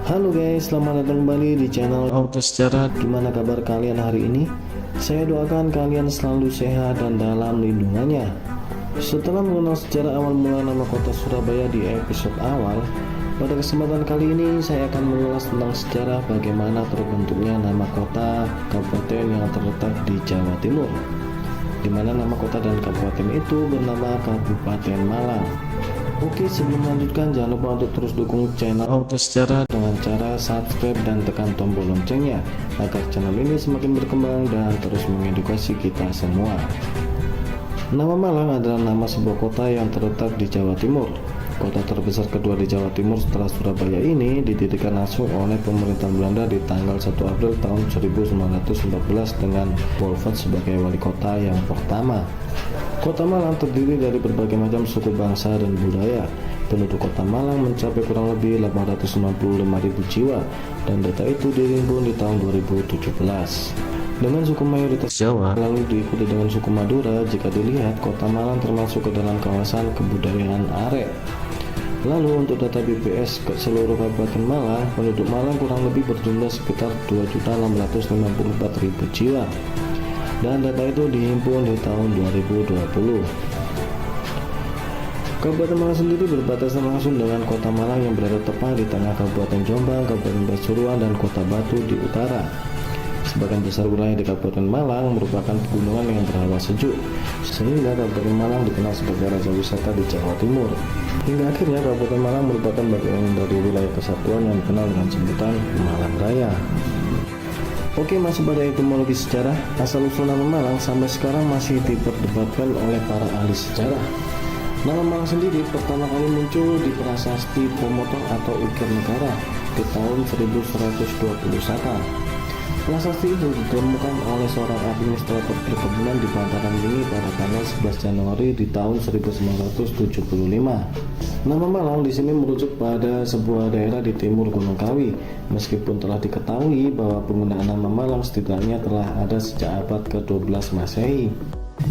Halo guys, selamat datang kembali di channel Auto Sejarah. Gimana kabar kalian hari ini? Saya doakan kalian selalu sehat dan dalam lindungannya. Setelah mengenal sejarah awal mula nama kota Surabaya di episode awal, pada kesempatan kali ini saya akan mengulas tentang sejarah bagaimana terbentuknya nama kota kabupaten yang terletak di Jawa Timur, di mana nama kota dan kabupaten itu bernama Kabupaten Malang. Oke, sebelum melanjutkan jangan lupa untuk terus dukung channel Auto Sejarah dengan cara subscribe dan tekan tombol loncengnya agar channel ini semakin berkembang dan terus mengedukasi kita semua. Nama Malang adalah nama sebuah kota yang terletak di Jawa Timur. Kota terbesar kedua di Jawa Timur setelah Surabaya ini didirikan langsung oleh pemerintahan Belanda di tanggal 1 April tahun 1914 dengan Polvat sebagai wali kota yang pertama. Kota Malang terdiri dari berbagai macam suku bangsa dan budaya. Penduduk kota Malang mencapai kurang lebih 895.000 jiwa dan data itu dihimpun di tahun 2017. Dengan suku mayoritas Jawa lalu diikuti dengan suku Madura, jika dilihat kota Malang termasuk ke dalam kawasan kebudayaan Arek. Lalu untuk data BPS ke seluruh Kabupaten Malang, penduduk Malang kurang lebih berjumlah sekitar 2.654.000 jiwa. Dan data itu dihimpun di tahun 2020. Kabupaten Malang sendiri berbatasan langsung dengan kota Malang yang berada tepat di tengah Kabupaten Jombang, Kabupaten Pasuruan, dan kota Batu di utara. Sebagian besar wilayah di Kabupaten Malang merupakan pegunungan yang berhawa sejuk, sehingga Kabupaten Malang dikenal sebagai raja wisata di Jawa Timur. Hingga akhirnya Kabupaten Malang merupakan bagian dari wilayah kesatuan yang dikenal dengan sebutan Malang Raya. Oke, masih pada etimologi sejarah, asal-usul nama Malang sampai sekarang masih diperdebatkan oleh para ahli sejarah. Nama Malang sendiri pertama kali muncul di prasasti Pomotong atau Ukir Negara di tahun 1121. Prasasti itu ditemukan oleh seorang administrator perkebunan di Bantaran Tinggi pada tanggal 11 Januari di tahun 1975. Nama Malang di sini merujuk pada sebuah daerah di timur Gunung Kawi, meskipun telah diketahui bahwa penggunaan nama Malang setidaknya telah ada sejak abad ke-12 Masehi.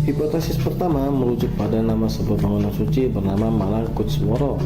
Hipotesis pertama merujuk pada nama sebuah bangunan suci bernama Malang Kutsworo.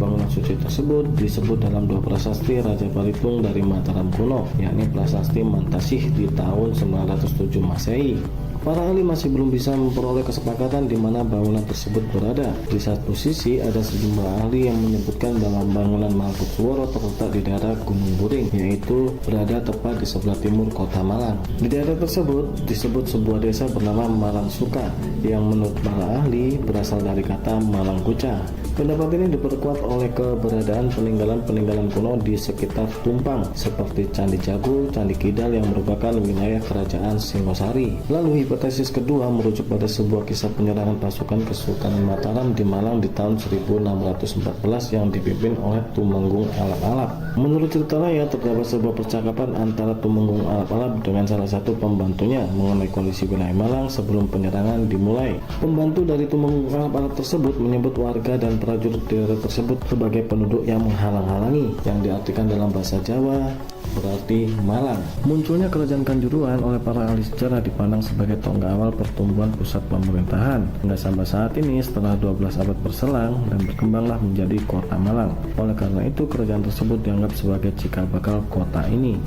Bangunan suci tersebut disebut dalam dua prasasti Raja Balitung dari Mataram kuno, yakni prasasti Mantasih di tahun 907 Masehi. Para ahli masih belum bisa memperoleh kesepakatan di mana bangunan tersebut berada. Di satu sisi ada sejumlah ahli yang menyebutkan bahwa bangunan Mangkusuworo terletak di daerah Gunung Buring, yaitu berada tepat di sebelah timur kota Malang. Di daerah tersebut disebut sebuah desa bernama Malang Suka, yang menurut para ahli berasal dari kata Malang Kuca. Pendapat ini diperkuat oleh keberadaan peninggalan-peninggalan kuno di sekitar Tumpang seperti Candi Jago, Candi Kidal yang merupakan wilayah kerajaan Singosari. Lalu hipotesis kedua merujuk pada sebuah kisah penyerangan pasukan Kesultanan Mataram di Malang di tahun 1614 yang dipimpin oleh Tumenggung Alap-Alap. Menurut cerita layak terdapat sebuah percakapan antara Tumenggung Alap-Alap dengan salah satu pembantunya mengenai kondisi wilayah Malang sebelum penyerangan dimulai. Pembantu dari Tumenggung Alap-Alap tersebut menyebut warga dan prajurit daerah tersebut sebagai penduduk yang menghalang-halangi, yang diartikan dalam bahasa Jawa berarti Malang. Munculnya kerajaan Kanjuruhan oleh para ahli sejarah dipandang sebagai tonggak awal pertumbuhan pusat pemerintahan hingga sampai saat ini setelah 12 abad berselang dan berkembanglah menjadi kota Malang. Oleh karena itu kerajaan tersebut dianggap sebagai cikal bakal kota ini.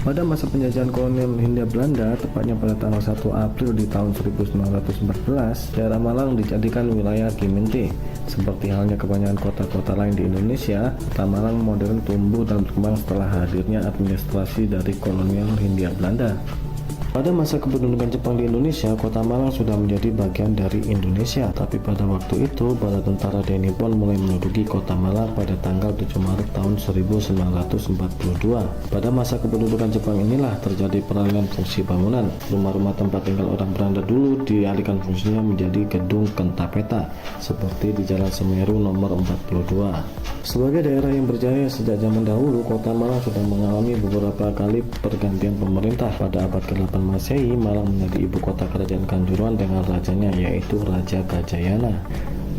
Pada masa penjajahan kolonial Hindia Belanda, tepatnya pada tanggal 1 April di tahun 1914, daerah Malang dijadikan wilayah Gemeente. Seperti halnya kebanyakan kota-kota lain di Indonesia, kota Malang modern tumbuh dan berkembang setelah hadirnya administrasi dari kolonial Hindia Belanda. Pada masa kependudukan Jepang di Indonesia, kota Malang sudah menjadi bagian dari Indonesia. Tapi pada waktu itu, bala tentara dari Nippon mulai menduduki kota Malang pada tanggal 7 Maret tahun 1942. Pada masa kependudukan Jepang inilah terjadi peralihan fungsi bangunan. Rumah-rumah tempat tinggal orang Belanda dulu dialihkan fungsinya menjadi gedung Kentapeta, seperti di Jalan Semeru nomor 42. Sebagai daerah yang berjaya sejak zaman dahulu, kota Malang sudah mengalami beberapa kali pergantian pemerintah. Pada abad ke-8 Masehi, Malang menjadi ibu kota kerajaan Kanjuruhan dengan rajanya, yaitu Raja Gajayana.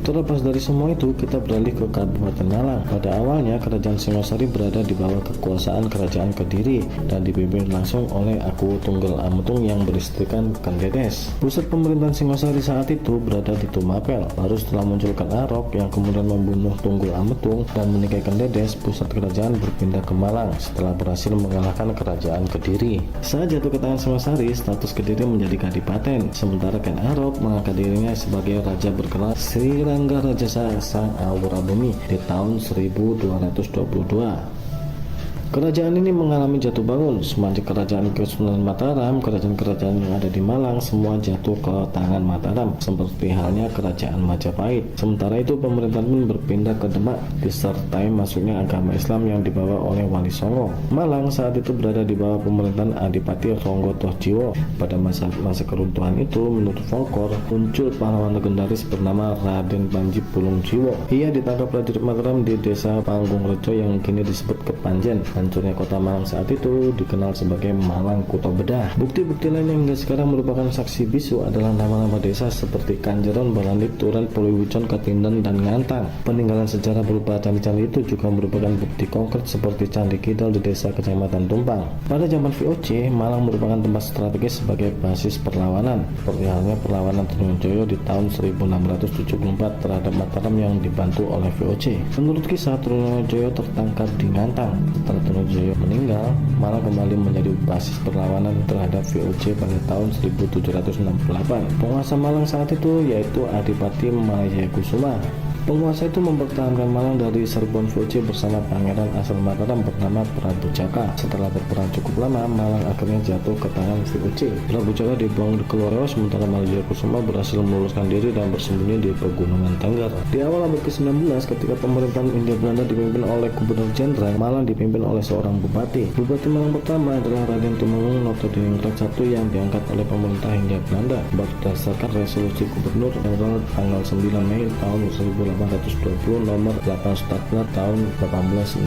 Terlepas dari semua itu, kita beralih ke Kabupaten Malang. Pada awalnya, Kerajaan Singosari berada di bawah kekuasaan Kerajaan Kediri dan dipimpin langsung oleh Aku Tunggal Ametung yang beristrikan Kendedes. Pusat pemerintahan Singosari saat itu berada di Tumapel. Lalu setelah muncul Ken Arok yang kemudian membunuh Tunggul Ametung dan menikahi Kendedes, pusat kerajaan berpindah ke Malang setelah berhasil mengalahkan Kerajaan Kediri. Saat jatuh ke tangan Singosari, status Kediri menjadi kadipaten, sementara Ken Arok mengangkat dirinya sebagai raja berkelas Sri Rangga Rajasa Sang Awurabumi di tahun 1222. Kerajaan ini mengalami jatuh bangun, semenjak Kerajaan Kesunanan Mataram, kerajaan-kerajaan yang ada di Malang semua jatuh ke tangan Mataram, seperti halnya Kerajaan Majapahit. Sementara itu pemerintahan pun berpindah ke Demak, disertai masuknya agama Islam yang dibawa oleh Wali Songo. Malang saat itu berada di bawah pemerintahan Adipati Ronggo Tohjiwo. Pada masa keruntuhan itu, menurut folklor, muncul pahlawan legendaris bernama Raden Panji Pulungjiwo. Ia ditangkap prajurit Mataram di desa Panggung Rejo yang kini disebut Kepanjen. Hancurnya kota Malang saat itu dikenal sebagai Malang Kota Bedah. Bukti-bukti lain yang hingga sekarang merupakan saksi bisu adalah nama-nama desa seperti Kanjeron, Balandik, Turen, Poluwicon, Katindan, dan Ngantang. Peninggalan sejarah berupa candi-candi itu juga merupakan bukti konkret seperti Candi Kidal di desa Kecamatan Tumpang. Pada zaman VOC, Malang merupakan tempat strategis sebagai basis perlawanan, seperti halnya perlawanan Trunojoyo di tahun 1674 terhadap Mataram yang dibantu oleh VOC. Menurut kisah, Trunojoyo tertangkap di Ngantang. Setelah Trunojoyo meninggal, Malang kembali menjadi basis perlawanan terhadap VOC pada tahun 1768. Penguasa Malang saat itu yaitu Adipati Mayakusuma. Penguasa itu mempertahankan Malang dari serbuan VOC bersama pangeran asal Mataram bernama Prabu Jaka. Setelah berperang cukup lama, Malang akhirnya jatuh ke tangan VOC. Prabu Jaka dibuang ke Loreo, sementara Mayakusuma berhasil meloloskan diri dan bersembunyi di pegunungan Tengger. Di awal abad ke-19, ketika pemerintahan Hindia Belanda dipimpin oleh Gubernur Jenderal, Malang dipimpin oleh seorang bupati. Bupati Malang pertama adalah Raden Tumenggung Notodiningrat I yang diangkat oleh pemerintah Hindia Belanda berdasarkan resolusi Gubernur Jenderal tanggal 9 Mei tahun 1820 nomor 814 tahun 1816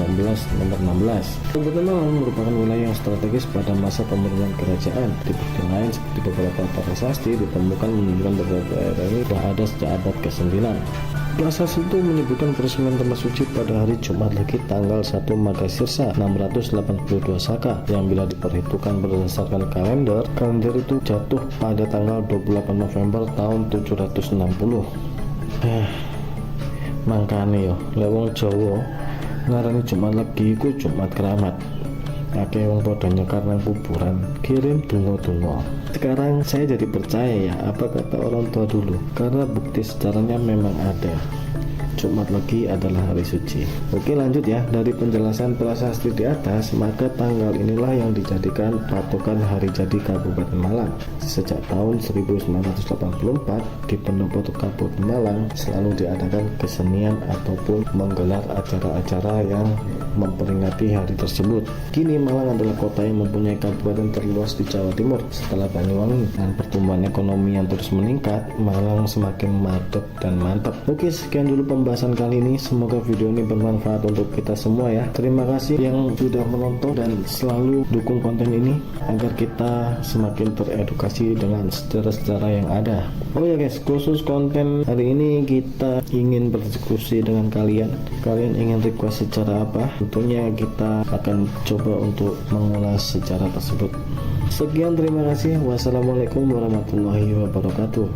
nomor 16. Kabupaten Malang merupakan wilayah yang strategis pada masa pemerintahan kerajaan. Di bukti lain seperti beberapa prasasti ditemukan menunjukkan beberapa daerah ini sudah ada sejak abad ke-9. Prasasti itu menyebutkan peresmian tempat suci pada hari Jumat Legi tanggal 1 Magasirsa 682 Saka yang bila diperhitungkan berdasarkan kalender itu jatuh pada tanggal 28 November tahun 760. Mangkane yo lewong Jawa ngarani Jumat Legi iku Jumat Keramat. Akeh wong padha nyekar nang kuburan kirim donga-donga. Sekarang saya jadi percaya ya apa kata orang tua dulu, karena bukti sejarahnya memang ada. Jumat Legi adalah hari suci. Oke, lanjut ya. Dari penjelasan prasasti di atas, maka tanggal inilah yang dijadikan patokan hari jadi Kabupaten Malang. Sejak tahun 1984 di pendopo Kabupaten Malang selalu diadakan kesenian ataupun menggelar acara-acara yang memperingati hari tersebut. Kini Malang adalah kota yang mempunyai kabupaten terluas di Jawa Timur. Setelah Banyuwangi, dengan pertumbuhan ekonomi yang terus meningkat, Malang semakin madep dan mantap. Oke, sekian dulu pembahasan kali ini. Semoga video ini bermanfaat untuk kita semua ya. Terima kasih yang sudah menonton dan selalu dukung konten ini agar kita semakin teredukasi dengan sejarah-sejarah yang ada. Oh ya guys, khusus konten hari ini kita ingin berdiskusi dengan kalian. Kalian ingin request sejarah apa? Tentunya kita akan coba untuk mengulas sejarah tersebut. Sekian, terima kasih. Wassalamualaikum warahmatullahi wabarakatuh.